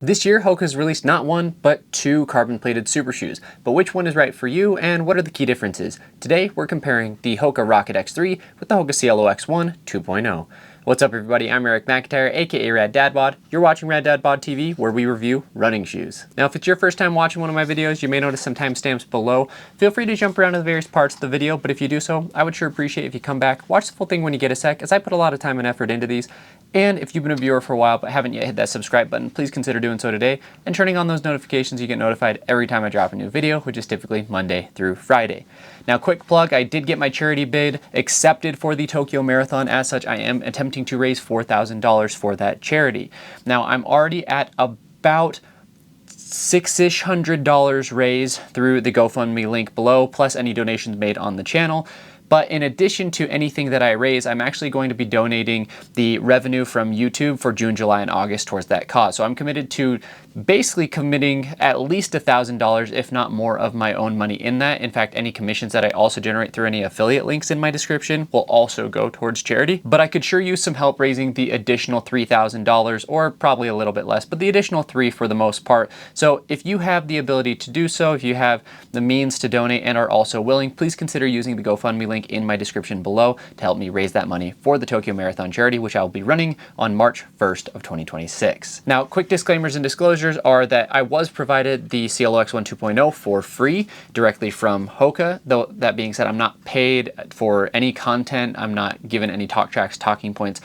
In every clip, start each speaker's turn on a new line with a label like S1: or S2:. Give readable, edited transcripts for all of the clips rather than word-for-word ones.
S1: This year, Hoka's released not one, but two carbon-plated super shoes. But which one is right for you, and what are the key differences? Today, we're comparing the Hoka Rocket X3 with the Hoka Cielo X1 2.0. What's up, everybody? I'm Eric McIntyre, aka Rad Dad Bod. You're watching Rad Dad Bod TV, where we review running shoes. Now, if it's your first time watching one of my videos, you may notice some timestamps below. Feel free to jump around to the various parts of the video, but if you do so, I would sure appreciate if you come back, watch the full thing when you get a sec, as I put a lot of time and effort into these. And if you've been a viewer for a while but haven't yet hit that subscribe button, please consider doing so today and turning on those notifications so you get notified every time I drop a new video, which is typically Monday through Friday. Now, quick plug, I did get my charity bid accepted for the Tokyo Marathon. As such, I am attempting to raise $4,000 for that charity. Now, I'm already at about $600 raised through the GoFundMe link below, plus any donations made on the channel. But in addition to anything that I raise, I'm actually going to be donating the revenue from YouTube for June, July, and August towards that cause. So I'm committed to basically committing at least $1,000, if not more, of my own money in that. In fact, any commissions that I also generate through any affiliate links in my description will also go towards charity. But I could sure use some help raising the additional $3,000, or probably a little bit less, but the additional $3,000 for the most part. So if you have the ability to do so, if you have the means to donate and are also willing, please consider using the GoFundMe link in my description below to help me raise that money for the Tokyo Marathon charity, which I will be running on March 1st of 2026. Now, quick disclaimers and disclosures are that I was provided the Cielo X1 2.0 for free directly from Hoka. Though that being said, I'm not paid for any content. I'm not given any talk tracks, talking points.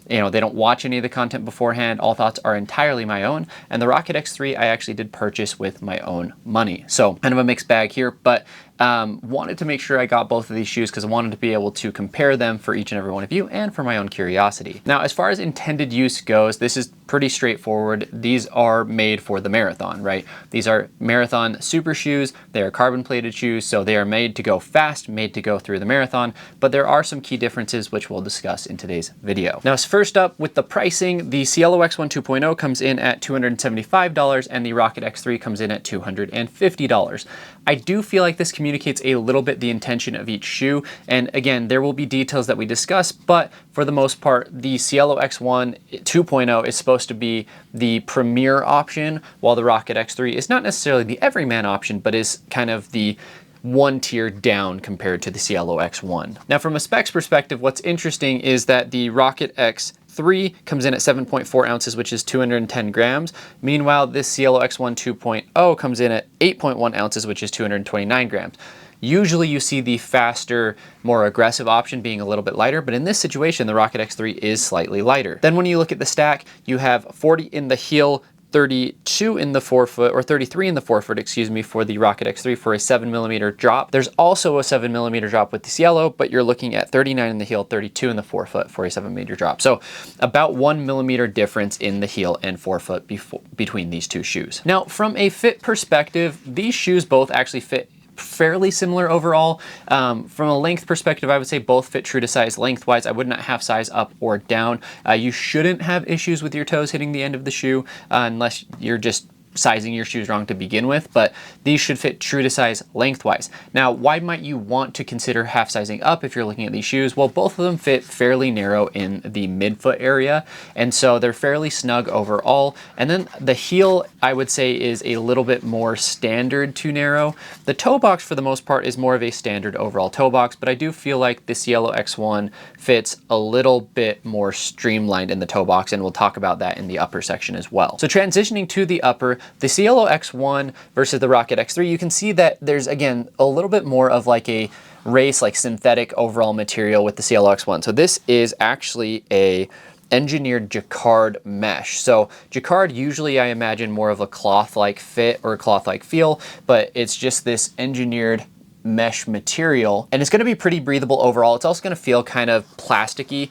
S1: You know, they don't watch any of the content beforehand. All thoughts are entirely my own. And the Rocket X3 I actually did purchase with my own money. So kind of a mixed bag here, but wanted to make sure I got both of these shoes because I wanted to be able to compare them for each and every one of you and for my own curiosity. Now, as far as intended use goes, this is pretty straightforward. These are made for the marathon, right? These are marathon super shoes. They are carbon plated shoes, so they are made to go fast, made to go through the marathon, but there are some key differences which we'll discuss in today's video. Now, first up with the pricing, the Cielo X1 2.0 comes in at $275 and the Rocket X3 comes in at $250. I do feel like this communicates a little bit the intention of each shoe. And again, there will be details that we discuss, but for the most part, the Cielo X1 2.0 is supposed to be the premier option, while the Rocket X3 is not necessarily the everyman option, but is kind of the one tier down compared to the Cielo X1. Now, from a specs perspective, what's interesting is that the Rocket X3 comes in at 7.4 ounces, which is 210 grams. Meanwhile, this Cielo X1 2.0 comes in at 8.1 ounces, which is 229 grams. Usually you see the faster, more aggressive option being a little bit lighter, but in this situation, the Rocket X3 is slightly lighter. Then when you look at the stack, you have 40 in the heel, 32 in the forefoot, or 33 in the forefoot, excuse me, for the Rocket X3 for a 7mm drop. There's also a 7mm drop with the Cielo, but you're looking at 39 in the heel, 32 in the forefoot for a 7mm drop. So about 1mm difference in the heel and forefoot between these two shoes. Now, from a fit perspective, these shoes both actually fit fairly similar overall. From a length perspective, I would say both fit true to size lengthwise. I would not half size up or down. You shouldn't have issues with your toes hitting the end of the shoe unless you're just sizing your shoes wrong to begin with, but these should fit true to size lengthwise. Now, why might you want to consider half sizing up if you're looking at these shoes? Well, both of them fit fairly narrow in the midfoot area, and so they're fairly snug overall. And then the heel, I would say, is a little bit more standard to narrow. The toe box, for the most part, is more of a standard overall toe box, but I do feel like the Cielo X1 fits a little bit more streamlined in the toe box, and we'll talk about that in the upper section as well. So transitioning to the upper, the Cielo X1 versus the Rocket X3, you can see that there's, again, a little bit more of like a race, like synthetic overall material with the Cielo X1. So this is actually a engineered jacquard mesh. So jacquard, usually I imagine more of a cloth-like fit or a cloth-like feel, but it's just this engineered mesh material, and it's going to be pretty breathable overall. It's also going to feel kind of plasticky.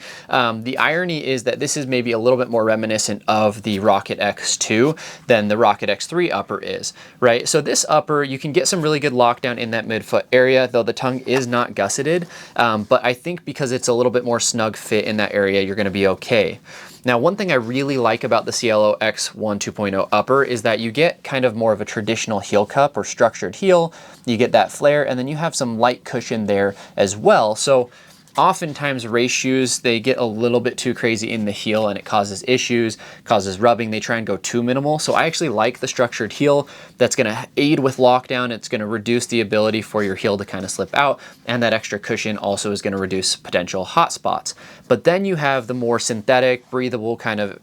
S1: The irony is that this is maybe a little bit more reminiscent of the Rocket X2 than the Rocket X3 upper is, right? So this upper, you can get some really good lockdown in that midfoot area, though the tongue is not gusseted, but I think because it's a little bit more snug fit in that area, you're going to be okay. Now, one thing I really like about the Cielo X1 2.0 upper is that you get kind of more of a traditional heel cup or structured heel. You get that flare, and then you have some light cushion there as well. So oftentimes race shoes, they get a little bit too crazy in the heel and it causes issues, causes rubbing. They try and go too minimal. So I actually like the structured heel that's going to aid with lockdown. It's going to reduce the ability for your heel to kind of slip out, and that extra cushion also is going to reduce potential hot spots. But then you have the more synthetic, breathable kind of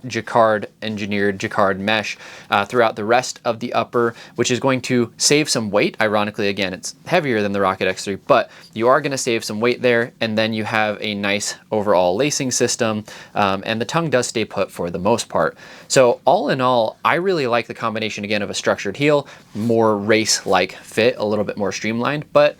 S1: engineered jacquard mesh throughout the rest of the upper, which is going to save some weight. Ironically, again, it's heavier than the Rocket X3, but you are going to save some weight there, and then you have a nice overall lacing system, and the tongue does stay put for the most part. So all in all, I really like the combination again of a structured heel, more race-like fit, a little bit more streamlined, but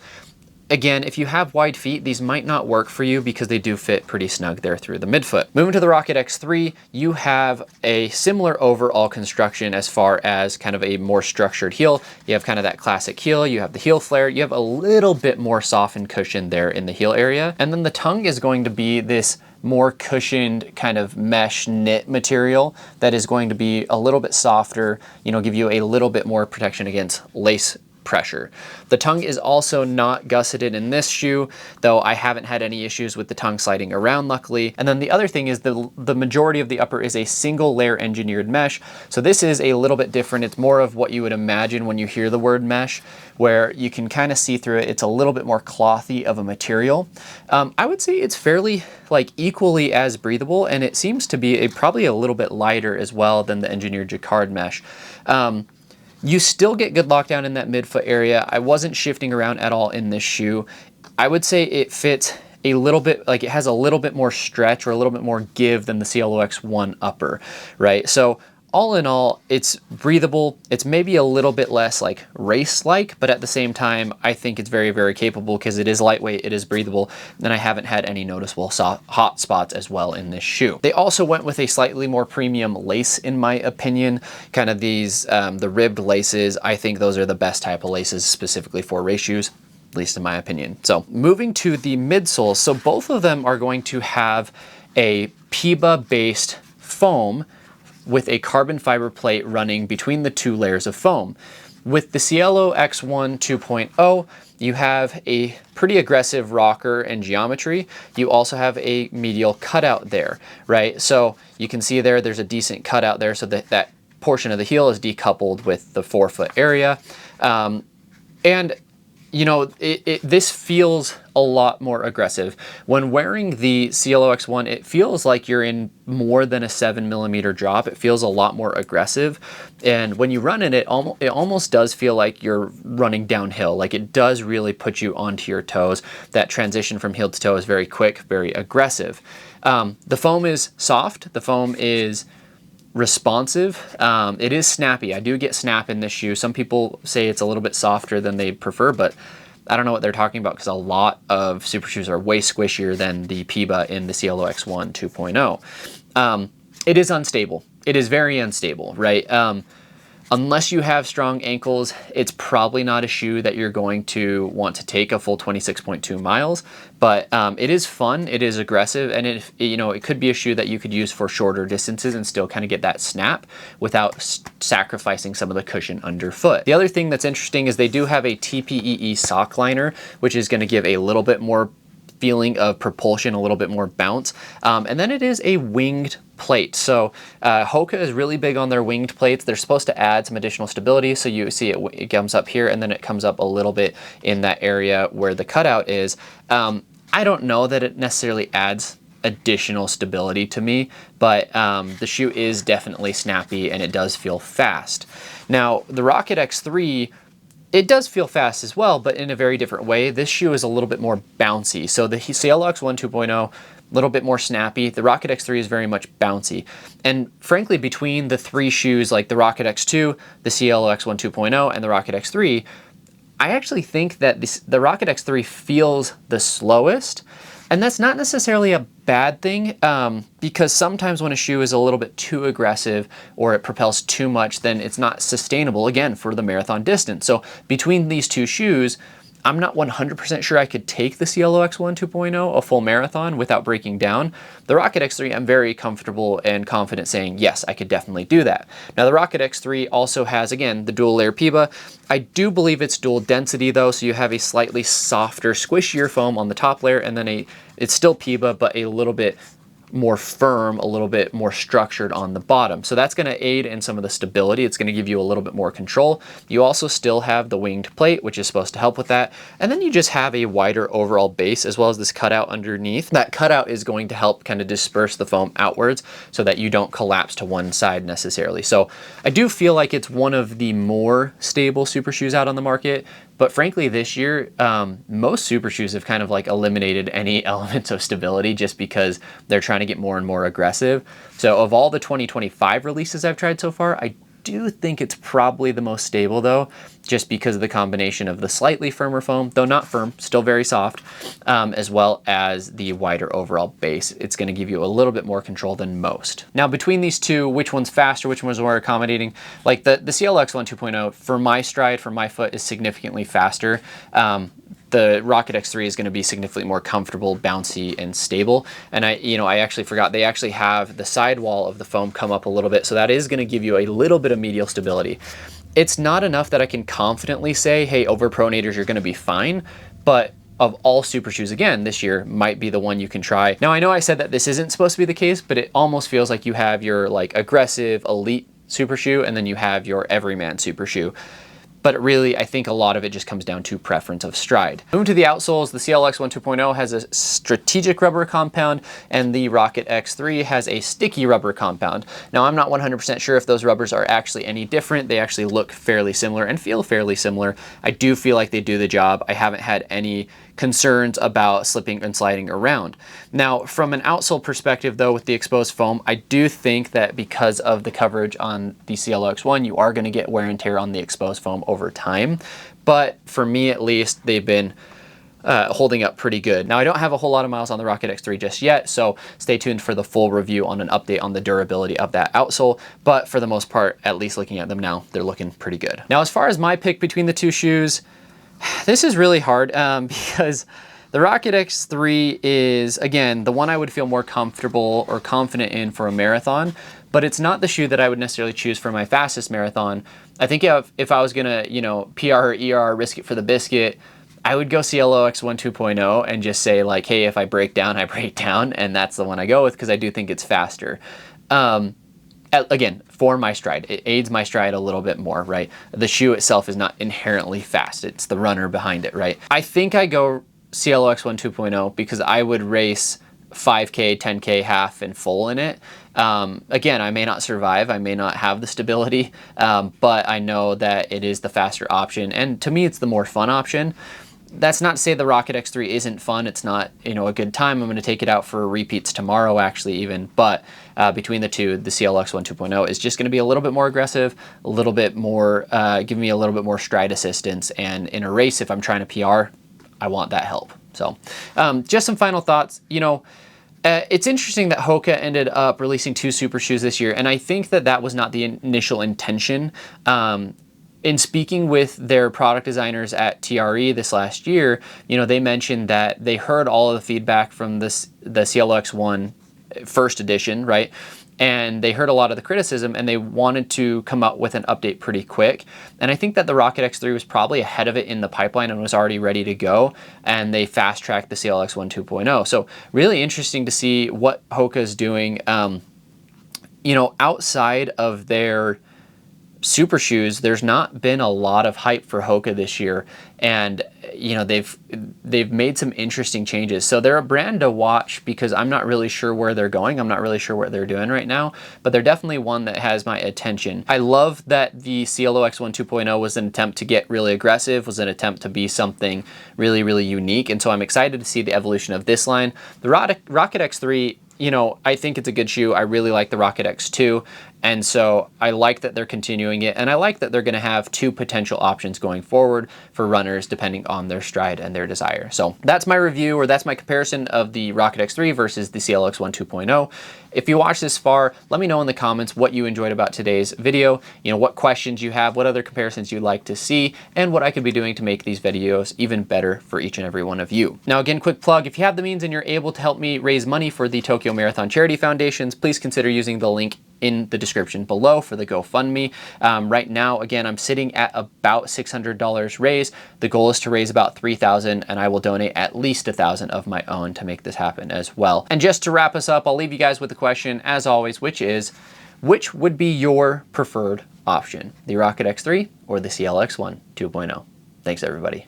S1: again, if you have wide feet, these might not work for you because they do fit pretty snug there through the midfoot. Moving to the Rocket X3, you have a similar overall construction as far as kind of a more structured heel. You have kind of that classic heel, you have the heel flare, you have a little bit more softened cushion there in the heel area. And then the tongue is going to be this more cushioned kind of mesh knit material that is going to be a little bit softer, you know, give you a little bit more protection against lace pressure. The tongue is also not gusseted in this shoe, though I haven't had any issues with the tongue sliding around, luckily. And then the other thing is the majority of the upper is a single layer engineered mesh. So this is a little bit different. It's more of what you would imagine when you hear the word mesh, where you can kind of see through it. It's a little bit more clothy of a material. I would say it's fairly like equally as breathable, and it seems to be probably a little bit lighter as well than the engineered jacquard mesh. You still get good lockdown in that midfoot area. I wasn't shifting around at all in this shoe. I would say it fits a little bit, like it has a little bit more stretch or a little bit more give than the Cielo X1 upper, right? So all in all, it's breathable. It's maybe a little bit less like race-like, but at the same time, I think it's very, very capable because it is lightweight, it is breathable, and I haven't had any noticeable hot spots as well in this shoe. They also went with a slightly more premium lace, in my opinion. Kind of these, the ribbed laces, I think those are the best type of laces specifically for race shoes, at least in my opinion. So moving to the midsoles, so both of them are going to have a PIBA-based foam with a carbon fiber plate running between the two layers of foam. With the Cielo X1 2.0, you have a pretty aggressive rocker and geometry. You also have a medial cutout there, right? So you can see there's a decent cutout there, so that portion of the heel is decoupled with the forefoot area. And you know, this feels a lot more aggressive. When wearing the Cielo X1, it feels like you're in more than a 7mm drop. It feels a lot more aggressive. And when you run in it, it almost does feel like you're running downhill. Like it does really put you onto your toes. That transition from heel to toe is very quick, very aggressive. The foam is soft. The foam is responsive. It is snappy. I do get snap in this shoe. Some people say it's a little bit softer than they prefer, but I don't know what they're talking about because a lot of super shoes are way squishier than the PIBA in the Cielo X1 2.0. It is unstable. It is very unstable, right? Unless you have strong ankles, it's probably not a shoe that you're going to want to take a full 26.2 miles, but it is fun, it is aggressive, and it could be a shoe that you could use for shorter distances and still kind of get that snap without sacrificing some of the cushion underfoot. The other thing that's interesting is they do have a TPEE sock liner, which is going to give a little bit more feeling of propulsion, a little bit more bounce. And then it is a winged plate. So Hoka is really big on their winged plates. They're supposed to add some additional stability. So you see it comes up here and then it comes up a little bit in that area where the cutout is. I don't know that it necessarily adds additional stability to me, but the shoe is definitely snappy and it does feel fast. Now the Rocket X3, it does feel fast as well, but in a very different way. This shoe is a little bit more bouncy. So the Cielo X1 2.0, a little bit more snappy. The Rocket X3 is very much bouncy. And frankly, between the three shoes like the Rocket X2, the Cielo X1 2.0, and the Rocket X3, I actually think that the Rocket X3 feels the slowest. And that's not necessarily a bad thing, because sometimes when a shoe is a little bit too aggressive or it propels too much, then it's not sustainable, again, for the marathon distance. So between these two shoes, I'm not 100% sure I could take the Cielo X1 2.0 a full marathon without breaking down. The Rocket X3, I'm very comfortable and confident saying, yes, I could definitely do that. Now the Rocket X3 also has, again, the dual layer PIBA. I do believe it's dual density though, so you have a slightly softer, squishier foam on the top layer, and then it's still PIBA, but a little bit more firm, a little bit more structured on the bottom. So that's going to aid in some of the stability. It's going to give you a little bit more control. You also still have the winged plate, which is supposed to help with that. And then you just have a wider overall base as well as this cutout underneath. That cutout is going to help kind of disperse the foam outwards so that you don't collapse to one side necessarily. So I do feel like it's one of the more stable super shoes out on the market. But frankly, this year, most super shoes have kind of like eliminated any elements of stability just because they're trying to get more and more aggressive. So of all the 2025 releases I've tried so far, I do think it's probably the most stable though, just because of the combination of the slightly firmer foam, though not firm, still very soft, as well as the wider overall base. It's going to give you a little bit more control than most. Now between these two, which one's faster, which one's more accommodating? Like the Cielo X1 2.0 for my stride, for my foot, is significantly faster. The Rocket X3 is going to be significantly more comfortable, bouncy, and stable. And I actually forgot, they actually have the sidewall of the foam come up a little bit, so that is going to give you a little bit of medial stability. It's not enough that I can confidently say, hey, over pronators, you're going to be fine, but of all super shoes, again, this year might be the one you can try. Now, I know I said that this isn't supposed to be the case, but it almost feels like you have your like aggressive elite super shoe, and then you have your everyman super shoe. But really, I think a lot of it just comes down to preference of stride. Moving to the outsoles, the Cielo X1 2.0 has a strategic rubber compound, and the Rocket X3 has a sticky rubber compound. Now, I'm not 100% sure if those rubbers are actually any different. They actually look fairly similar and feel fairly similar. I do feel like they do the job. I haven't had any concerns about slipping and sliding around. Now, from an outsole perspective though, with the exposed foam, I do think that because of the coverage on the Cielo X1, you are going to get wear and tear on the exposed foam over time. But for me at least, they've been holding up pretty good. Now, I don't have a whole lot of miles on the Rocket X3 just yet, so stay tuned for the full review on an update on the durability of that outsole. But for the most part, at least looking at them now, they're looking pretty good. Now, as far as my pick between the two shoes, this is really hard because the Rocket X3 is, again, the one I would feel more comfortable or confident in for a marathon, but it's not the shoe that I would necessarily choose for my fastest marathon. I think if I was gonna, PR or ER, risk it for the biscuit, I would go Cielo X1 2.0 and just say like, hey, if I break down, I break down, and that's the one I go with because I do think it's faster. Again, for my stride, it aids my stride a little bit more, right? The shoe itself is not inherently fast. It's the runner behind it, right? I think I go Cielo X1 2.0 because I would race 5K, 10K, half, and full in it. Again, I may not survive. I may not have the stability, but I know that it is the faster option. And to me, it's the more fun option. That's not to say the Rocket X3 isn't fun. It's not, a good time. I'm going to take it out for repeats tomorrow, actually, even. But between the two, the Cielo X1 2.0 is just going to be a little bit more aggressive, a little bit more, give me a little bit more stride assistance. And in a race, if I'm trying to PR, I want that help. So just some final thoughts. It's interesting that Hoka ended up releasing 2 super shoes this year. And I think that that was not the initial intention. In speaking with their product designers at TRE this last year, they mentioned that they heard all of the feedback from the Cielo X1 first edition, right? And they heard a lot of the criticism and they wanted to come out with an update pretty quick. And I think that the Rocket X3 was probably ahead of it in the pipeline and was already ready to go. And they fast-tracked the Cielo X1 2.0. So really interesting to see what Hoka is doing, outside of their super shoes. There's not been a lot of hype for Hoka this year, and they've made some interesting changes. So they're a brand to watch because I'm not really sure where they're going. I'm not really sure what they're doing right now, but they're definitely one that has my attention. I love that the Cielo X1 2.0 was an attempt to get really aggressive, was an attempt to be something really, really unique, and so I'm excited to see the evolution of this line. The Rocket X3, I think it's a good shoe. I really like the Rocket X2. And so I like that they're continuing it, and I like that they're going to have two potential options going forward for runners depending on their stride and their desire. So that's my review, or that's my comparison of the Rocket X3 versus the Cielo X1 2.0. If you watched this far, let me know in the comments what you enjoyed about today's video, what questions you have, what other comparisons you'd like to see, and what I could be doing to make these videos even better for each and every one of you. Now again, quick plug, if you have the means and you're able to help me raise money for the Tokyo Marathon Charity Foundations, please consider using the link in the description below for the GoFundMe. Right now, again, I'm sitting at about $600 raised. The goal is to raise about $3,000, and I will donate at least $1,000 of my own to make this happen as well. And just to wrap us up, I'll leave you guys with a question, as always, which is, which would be your preferred option, the Rocket X3 or the Cielo X1 2.0? Thanks, everybody.